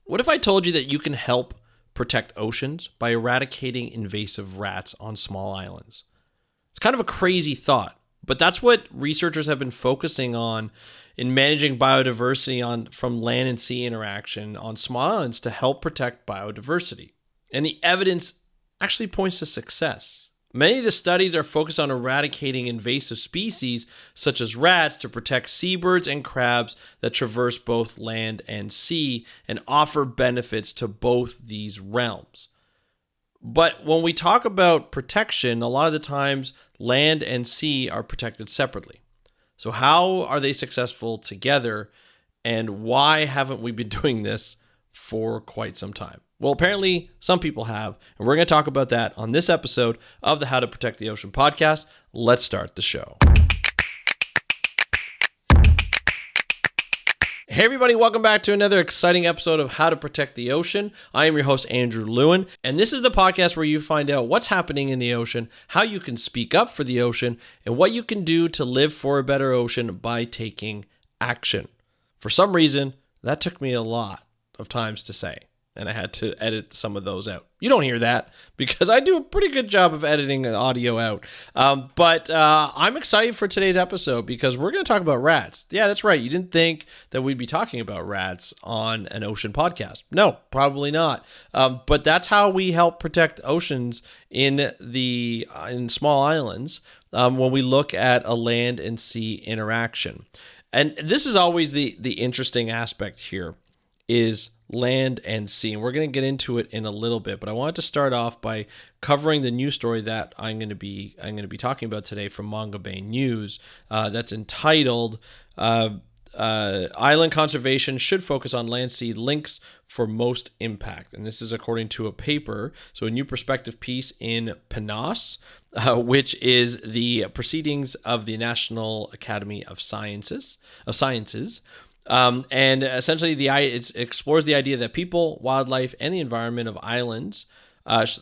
What if I told you that you can help protect oceans by eradicating invasive rats on small islands? It's kind of a crazy thought, but that's what researchers have been focusing on in managing biodiversity from land and sea interaction on small islands to help protect biodiversity. And the evidence actually points to success. Many of the studies are focused on eradicating invasive species such as rats to protect seabirds and crabs that traverse both land and sea and offer benefits to both these realms. But when we talk about protection, a lot of the times land and sea are protected separately. So how are they successful together, and why haven't we been doing this for quite some time? Well, apparently some people have, and we're going to talk about that on this episode of the How to Protect the Ocean podcast. Let's start the show. Hey everybody, welcome back to another exciting episode of How to Protect the Ocean. I am your host, Andrew Lewin, and this is the podcast where you find out what's happening in the ocean, how you can speak up for the ocean, and what you can do to live for a better ocean by taking action. For some reason, that took me a lot of times to say, and I had to edit some of those out. You don't hear that because I do a pretty good job of editing the audio out. But I'm excited for today's episode because we're going to talk about rats. Yeah, that's right. You didn't think that we'd be talking about rats on an ocean podcast. No, probably not. But that's how we help protect oceans in small islands when we look at a land and sea interaction. And this is always the interesting aspect here is land and sea. And we're going to get into it in a little bit, but I wanted to start off by covering the news story that I'm going to be talking about today from Manga Bay News. That's entitled Island Conservation Should Focus on Land-Sea Links for Most Impact. And this is according to a paper, so a new perspective piece in PNAS, which is the Proceedings of the National Academy of Sciences. And essentially, it explores the idea that people, wildlife, and the environment of islands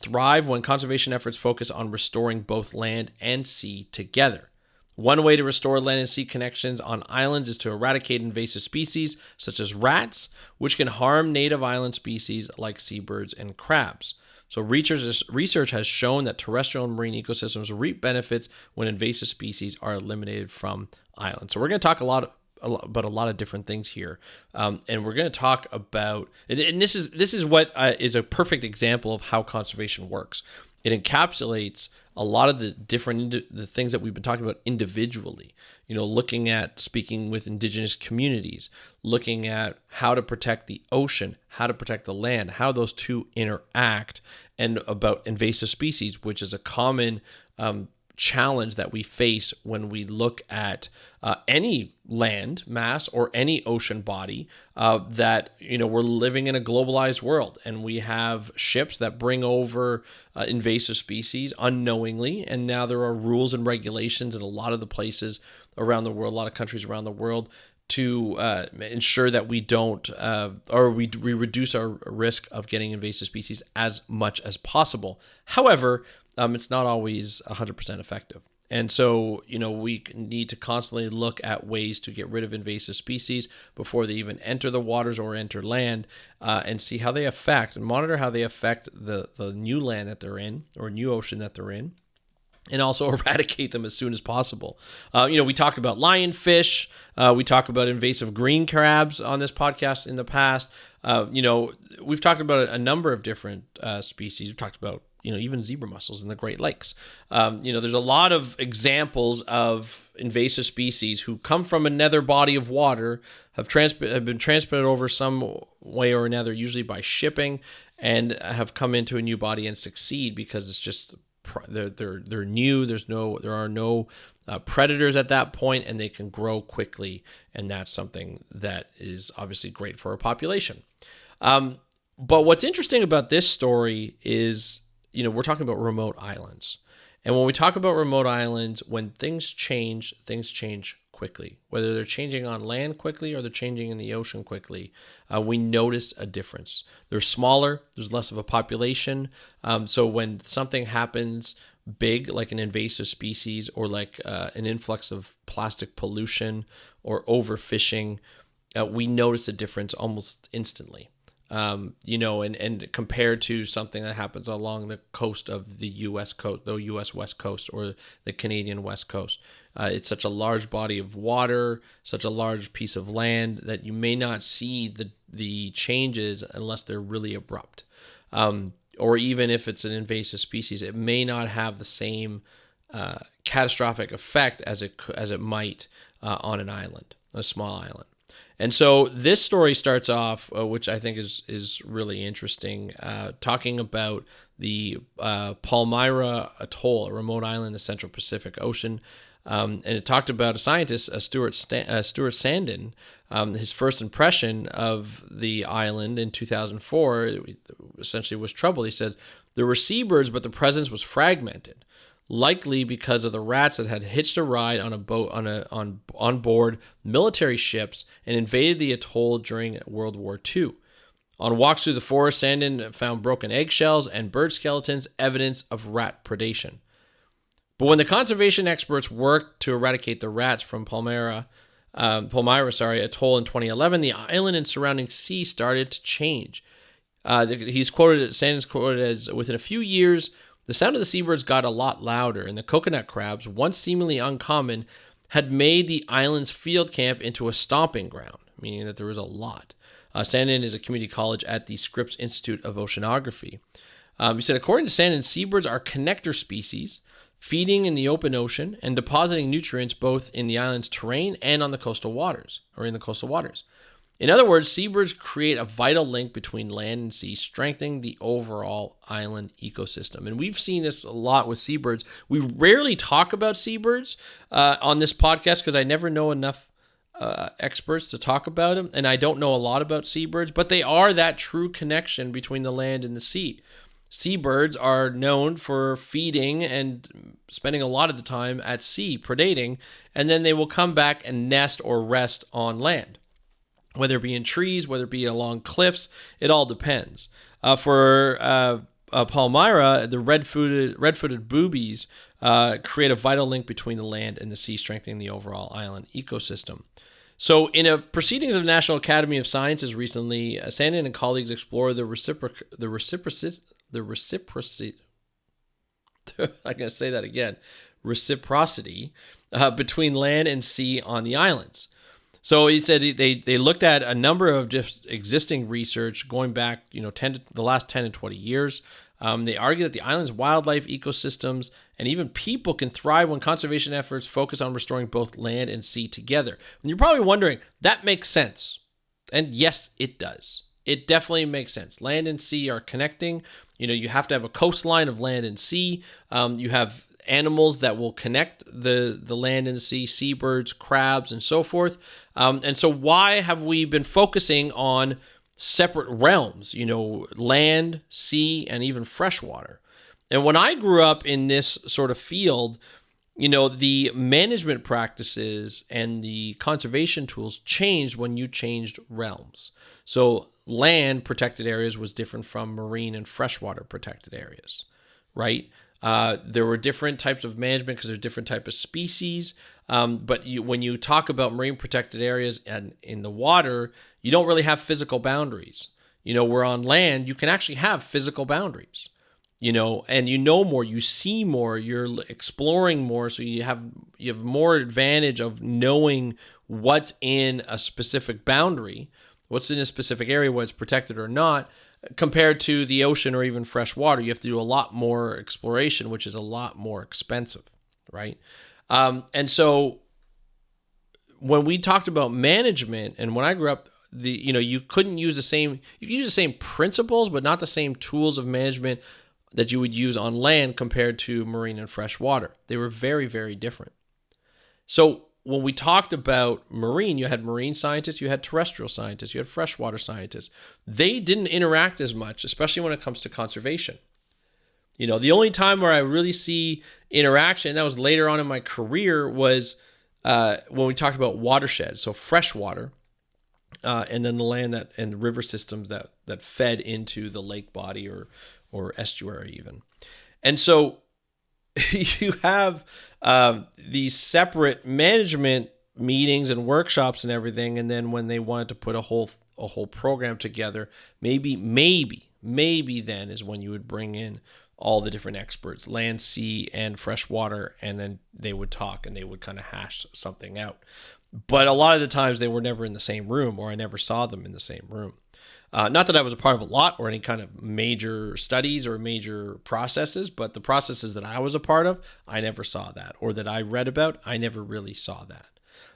thrive when conservation efforts focus on restoring both land and sea together. One way to restore land and sea connections on islands is to eradicate invasive species such as rats, which can harm native island species like seabirds and crabs. So research has shown that terrestrial and marine ecosystems reap benefits when invasive species are eliminated from islands. So we're going to talk about a lot of different things here, and we're going to talk about, and this is what is a perfect example of how conservation works. It encapsulates a lot of the things that we've been talking about individually. Looking at speaking with indigenous communities, looking at how to protect the ocean, how to protect the land, how those two interact, and about invasive species, which is a common challenge that we face when we look at any land mass or any ocean body that we're living in a globalized world, and we have ships that bring over invasive species unknowingly, and now there are rules and regulations in a lot of the places around the world, a lot of countries around the world, to ensure that we don't we reduce our risk of getting invasive species as much as possible. However, it's not always 100% effective. And so, we need to constantly look at ways to get rid of invasive species before they even enter the waters or enter land, and see how they affect and monitor how they affect the new land that they're in or new ocean that they're in, and also eradicate them as soon as possible. We talked about lionfish. We talked about invasive green crabs on this podcast in the past. We've talked about a number of different species. We've talked about even zebra mussels in the Great Lakes. There's a lot of examples of invasive species who come from another body of water, have been transported over some way or another, usually by shipping, and have come into a new body and succeed because it's just they're new. There are no predators at that point, and they can grow quickly, and that's something that is obviously great for a population. But what's interesting about this story is, we're talking about remote islands. And when we talk about remote islands, when things change quickly. Whether they're changing on land quickly or they're changing in the ocean quickly, we notice a difference. They're smaller, there's less of a population. So when something happens big, like an invasive species or like an influx of plastic pollution or overfishing, we notice a difference almost instantly. and compared to something that happens along the coast of the U.S. coast, the U.S. West Coast or the Canadian West Coast. It's such a large body of water, such a large piece of land that you may not see the changes unless they're really abrupt. Or even if it's an invasive species, it may not have the same catastrophic effect as it might on an island, a small island. And so this story starts off, which I think is really interesting, talking about the Palmyra Atoll, a remote island in the Central Pacific Ocean. And it talked about a scientist, Stuart Sandin, his first impression of the island in 2004, essentially was troubled. He said, there were seabirds, but the presence was fragmented, likely because of the rats that had hitched a ride on a boat on board military ships and invaded the atoll during World War II. On walks through the forest, Sandin found broken eggshells and bird skeletons, evidence of rat predation. But when the conservation experts worked to eradicate the rats from Palmyra Atoll in 2011, the island and surrounding sea started to change. Sandin's quoted as, within a few years, the sound of the seabirds got a lot louder, and the coconut crabs, once seemingly uncommon, had made the island's field camp into a stomping ground, meaning that there was a lot. Sandin is a community college at the Scripps Institute of Oceanography. He said, according to Sandin, seabirds are connector species, feeding in the open ocean and depositing nutrients both in the island's terrain and on the coastal waters, or in the coastal waters. In other words, seabirds create a vital link between land and sea, strengthening the overall island ecosystem. And we've seen this a lot with seabirds. We rarely talk about seabirds on this podcast because I never know enough experts to talk about them, and I don't know a lot about seabirds, but they are that true connection between the land and the sea. Seabirds are known for feeding and spending a lot of the time at sea, predating, and then they will come back and nest or rest on land. Whether it be in trees, whether it be along cliffs, it all depends. For Palmyra, the red-footed boobies create a vital link between the land and the sea, strengthening the overall island ecosystem. So in a Proceedings of the National Academy of Sciences recently, Sandin and colleagues explored the reciprocity between land and sea on the islands. So he said they looked at a number of just existing research going back, the last 10 to 20 years. They argue that the island's wildlife, ecosystems, and even people can thrive when conservation efforts focus on restoring both land and sea together. And you're probably wondering, that makes sense. And yes, it does. It definitely makes sense. Land and sea are connecting. You have to have a coastline of land and sea. You have animals that will connect the land and the sea, seabirds, crabs, and so forth. And so why have we been focusing on separate realms, land, sea, and even freshwater? And when I grew up in this sort of field, the management practices and the conservation tools changed when you changed realms. So land protected areas was different from marine and freshwater protected areas, right? There were different types of management because there's different types of species. But when you talk about marine protected areas and in the water, you don't really have physical boundaries. Where on land, you can actually have physical boundaries, and more, you see more, you're exploring more. So you have more advantage of knowing what's in a specific boundary, what's in a specific area, whether it's protected or not. Compared to the ocean or even fresh water, you have to do a lot more exploration, which is a lot more expensive, right? And so when we talked about management, and when I grew up, you couldn't use you could use the same principles, but not the same tools of management that you would use on land compared to marine and fresh water. They were very, very different. So when we talked about marine, you had marine scientists, you had terrestrial scientists, you had freshwater scientists. They didn't interact as much, especially when it comes to conservation. The only time where I really see interaction, and that was later on in my career, was when we talked about watersheds, so freshwater, and then the land and the river systems that fed into the lake body or estuary even. And so you have these separate management meetings and workshops and everything, and then when they wanted to put a whole a whole program together, maybe then is when you would bring in all the different experts, land, sea, and freshwater, and then they would talk and they would kind of hash something out. But a lot of the times they were never in the same room, or I never saw them in the same room. Not that I was a part of a lot or any kind of major studies or major processes, but the processes that I was a part of, I never saw that, or that I read about, I never really saw that.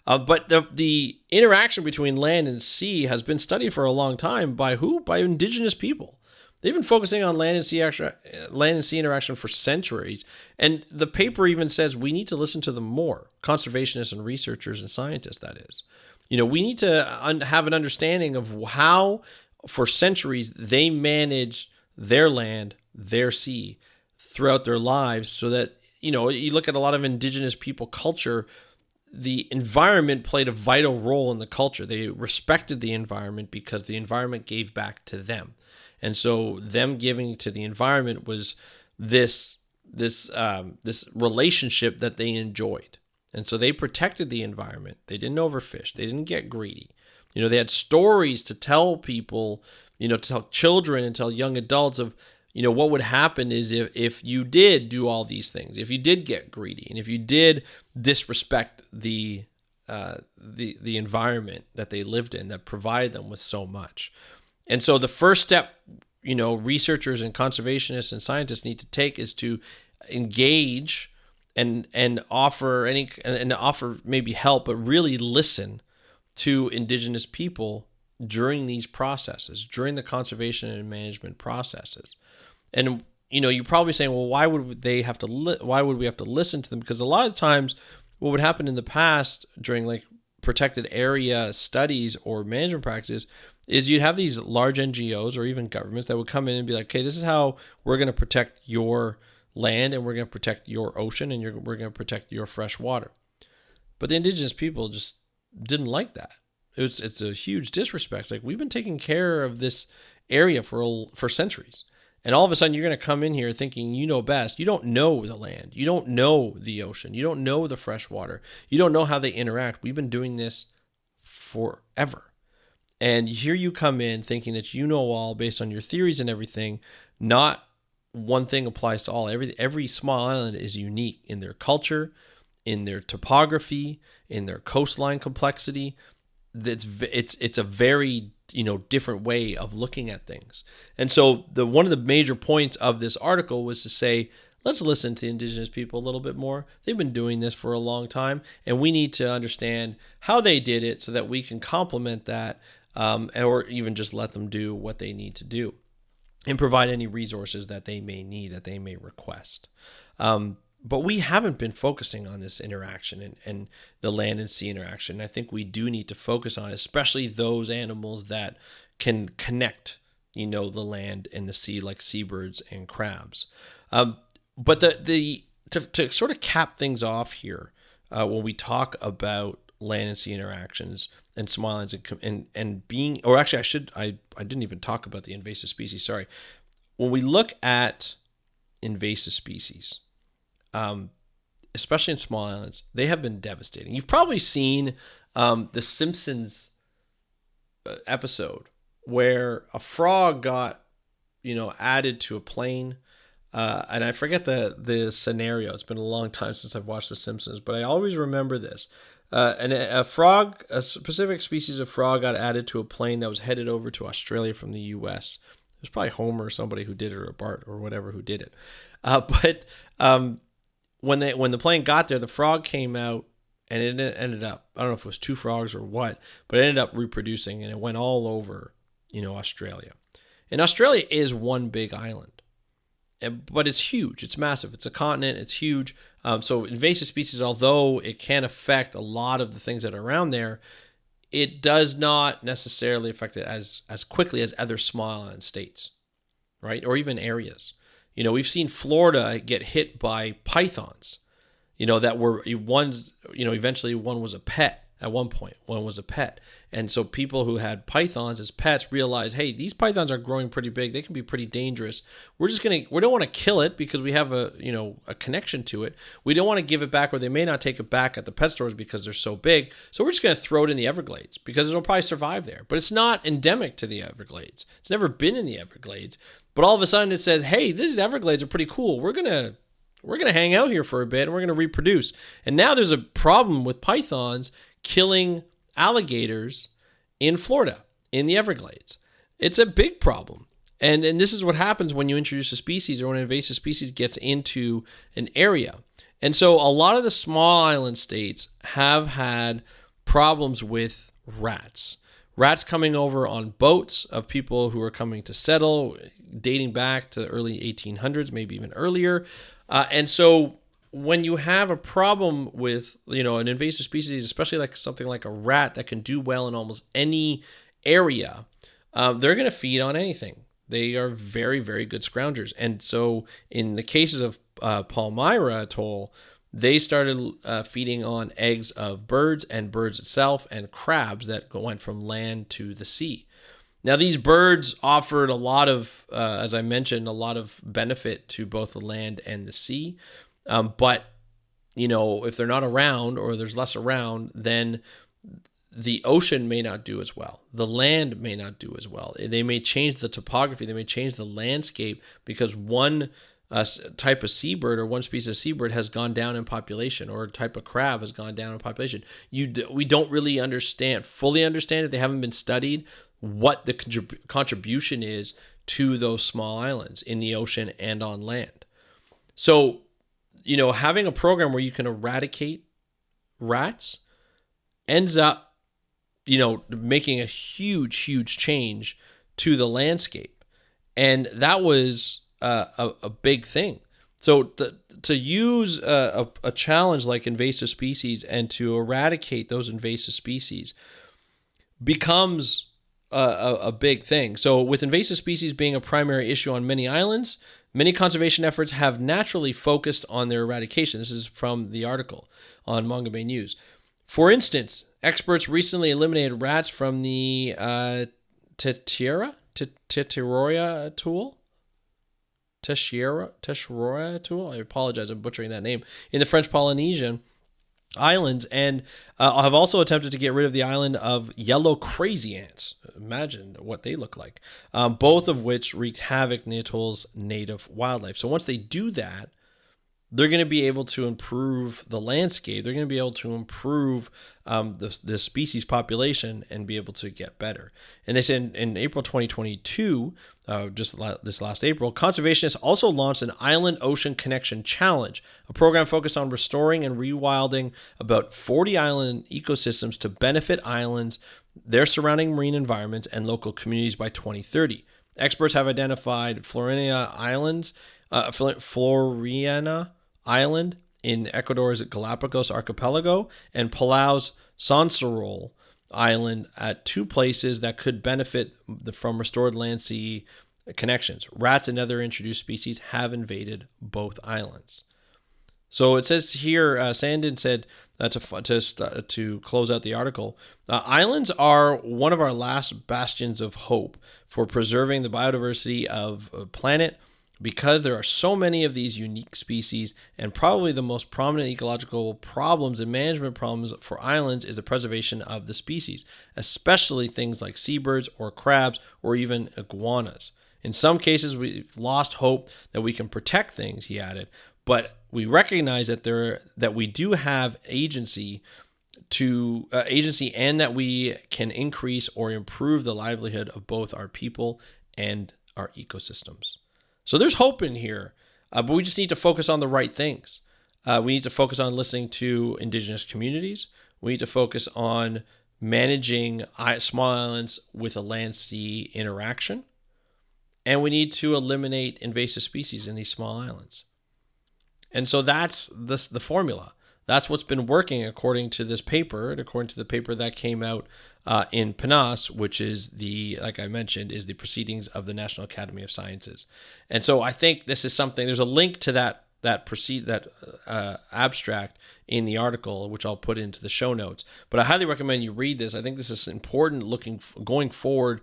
But the interaction between land and sea has been studied for a long time by who? By indigenous people. They've been focusing on land and sea interaction for centuries. And the paper even says we need to listen to them more, conservationists and researchers and scientists, that is. We need to have an understanding of how, for centuries, they manage their land, their sea, throughout their lives, so that, you look at a lot of indigenous people culture, the environment played a vital role in the culture. They respected the environment because the environment gave back to them. And so them giving to the environment was this relationship that they enjoyed. And so they protected the environment. They didn't overfish. They didn't get greedy. They had stories to tell people, to tell children and tell young adults of, what would happen is if you did do all these things, if you did get greedy, and if you did disrespect the environment that they lived in, that provided them with so much. And so the first step, researchers and conservationists and scientists need to take is to engage and offer maybe help, but really listen to indigenous people during these processes, during the conservation and management processes. And you're probably saying, well, why would we have to listen to them? Because a lot of times, what would happen in the past during like protected area studies or management practices is you'd have these large NGOs or even governments that would come in and be like, okay, this is how we're going to protect your land, and we're going to protect your ocean, and we're going to protect your fresh water. But the indigenous people just didn't like that. It's a huge disrespect. It's like, we've been taking care of this area for centuries. And all of a sudden you're going to come in here thinking you know best. You don't know the land. You don't know the ocean. You don't know the fresh water. You don't know how they interact. We've been doing this forever. And here you come in thinking that you know all based on your theories and everything. Not one thing applies to all. Every small island is unique in their culture, in their topography, in their coastline complexity. It's a very different way of looking at things. And so one of the major points of this article was to say, let's listen to indigenous people a little bit more. They've been doing this for a long time, and we need to understand how they did it so that we can complement that, or even just let them do what they need to do and provide any resources that they may need, that they may request. But we haven't been focusing on this interaction and the land and sea interaction. I think we do need to focus on it, especially those animals that can connect, the land and the sea, like seabirds and crabs. But to sort of cap things off here, when we talk about land and sea interactions and small islands and being, or actually I didn't even talk about the invasive species. Sorry. When we look at invasive species, especially in small islands, they have been devastating. You've probably seen the Simpsons episode where a frog got, added to a plane. And I forget the scenario. It's been a long time since I've watched The Simpsons, but I always remember this. And a specific species of frog got added to a plane that was headed over to Australia from the U.S. It was probably Homer or somebody who did it, or Bart or whatever who did it. But when the plane got there, the frog came out, and it ended up, I don't know if it was two frogs or what, but it ended up reproducing, and it went all over, Australia. And Australia is one big island. But it's huge. It's massive. It's a continent. It's huge. So invasive species, although it can affect a lot of the things that are around there, it does not necessarily affect it as quickly as other small island states, right? Or even areas. We've seen Florida get hit by pythons, that were eventually one was a pet at one point. One was a pet. And so people who had pythons as pets realized, hey, these pythons are growing pretty big. They can be pretty dangerous. We don't want to kill it because we have a connection to it. We don't want to give it back, or they may not take it back at the pet stores because they're so big. So we're just going to throw it in the Everglades because it'll probably survive there. But it's not endemic to the Everglades. It's never been in the Everglades. But all of a sudden it says, hey, these Everglades are pretty cool. We're going to hang out here for a bit and we're going to reproduce. And now there's a problem with pythons killing alligators in Florida, in the Everglades. It's a big problem. And this is what happens when you introduce a species or when an invasive species gets into an area. And so a lot of the small island states have had problems with rats. Rats coming over on boats of people who are coming to settle, dating back to the early 1800s, maybe even earlier. And so when you have a problem with, an invasive species, especially like something like a rat that can do well in almost any area, they're going to feed on anything. They are very, very good scroungers. And so in the cases of Palmyra Atoll, they started feeding on eggs of birds and birds itself and crabs that went from land to the sea. Now, these birds offered a lot of, as I mentioned, a lot of benefit to both the land and the sea. But, if they're not around or there's less around, then the ocean may not do as well. The land may not do as well. They may change the topography. They may change the landscape because one type of seabird or one species of seabird has gone down in population, or a type of crab has gone down in population. We don't really fully understand it. They haven't been studied what the contribution is to those small islands in the ocean and on land. So, having a program where you can eradicate rats ends up, making a huge, huge change to the landscape. And that was a big thing. So to use a challenge like invasive species and to eradicate those invasive species becomes a big thing. So with invasive species being a primary issue on many islands, many conservation efforts have naturally focused on their eradication. This is from the article on Manga Bay News. For instance, experts recently eliminated rats from the Tetiaroa Atoll. Tetiaroa Atoll. I apologize, I'm butchering that name. In the French Polynesian islands, and have also attempted to get rid of the island of yellow crazy ants. Imagine what they look like. Both of which wreaked havoc in the atoll's native wildlife. So once they do that, they're going to be able to improve the landscape. They're going to be able to improve the species population and be able to get better. And they said in April 2022, this last April, conservationists also launched an Island Ocean Connection Challenge, a program focused on restoring and rewilding about 40 island ecosystems to benefit islands, their surrounding marine environments, and local communities by 2030. Experts have identified Floriana Island in Ecuador's Galapagos archipelago and Palau's Sonsorol Island at two places that could benefit from restored land-sea connections. Rats and other introduced species have invaded both islands. So it says here, Sandin said to close out the article, islands are one of our last bastions of hope for preserving the biodiversity of a planet, because there are so many of these unique species, and probably the most prominent ecological problems and management problems for islands is the preservation of the species, especially things like seabirds or crabs or even iguanas. In some cases, we've lost hope that we can protect things, he added, but we recognize that we do have agency and that we can increase or improve the livelihood of both our people and our ecosystems. So there's hope in here, but we just need to focus on the right things. We need to focus on listening to indigenous communities. We need to focus on managing small islands with a land-sea interaction. And we need to eliminate invasive species in these small islands. And so that's the formula. That's what's been working according to this paper, and according to the paper that came out in PNAS, which is like I mentioned, is the Proceedings of the National Academy of Sciences. And so I think this is something, there's a link to that abstract in the article, which I'll put into the show notes. But I highly recommend you read this. I think this is important going forward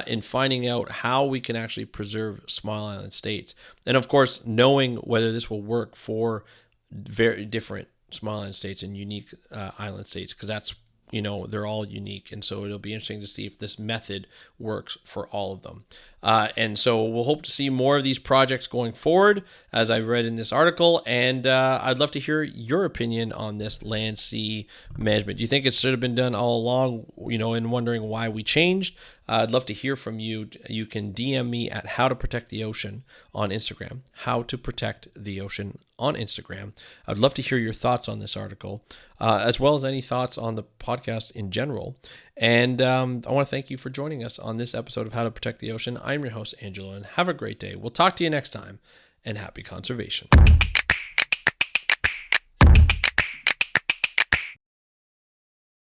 in finding out how we can actually preserve small island states. And of course, knowing whether this will work for very different small island states and unique island states, because that's, they're all unique. And so it'll be interesting to see if this method works for all of them. And so we'll hope to see more of these projects going forward, as I read in this article. And I'd love to hear your opinion on this land sea management. Do you think it should have been done all along, and wondering why we changed? I'd love to hear from you. You can DM me at How to Protect the Ocean on Instagram. How to Protect the Ocean on Instagram. I'd love to hear your thoughts on this article, as well as any thoughts on the podcast in general. And I want to thank you for joining us on this episode of How to Protect the Ocean. I'm your host, Angelo, and have a great day. We'll talk to you next time, and happy conservation.